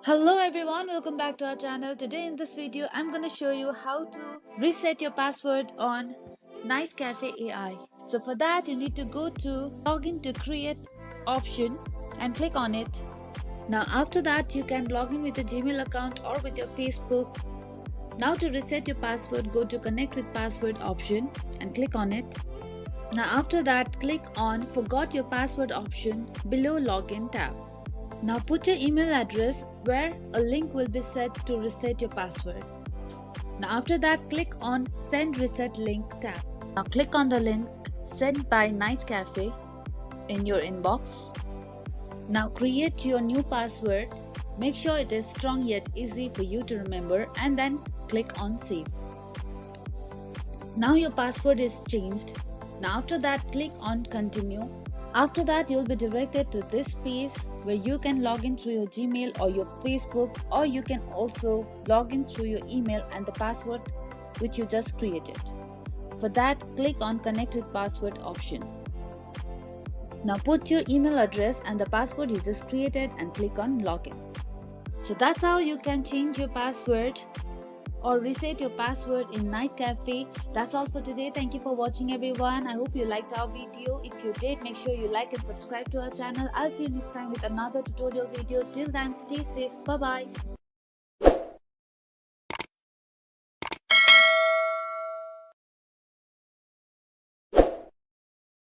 Hello everyone, welcome back to our channel. Today in this video, I'm gonna show you how to reset your password on Night Cafe AI. So for that, you need to go to login to create option and click on it. Now after that, you can log in with a Gmail account or with your Facebook. Now to reset your password, go to connect with password option and click on it. Now after that, click on forgot your password option below login tab. Now put your email address where a link will be set to reset your password. Now after that, click on send reset link tab. Now click on the link sent by Night Cafe in your inbox. Now create your new password. Make sure it is strong yet easy for you to remember and then click on save. Now your password is changed. Now after that, click on continue. After that, you'll be directed to this page where you can log in through your Gmail or your Facebook, or you can also log in through your email and the password which you just created. For that, click on connect with password option. Now put your email address and the password you just created and click on login. So that's how you can change your password or reset your password in Night Cafe. That's all for today. Thank you for watching everyone. I hope you liked our video. If you did, make sure you like and subscribe to our channel. I'll see you next time with another tutorial video. Till then, stay safe. Bye bye.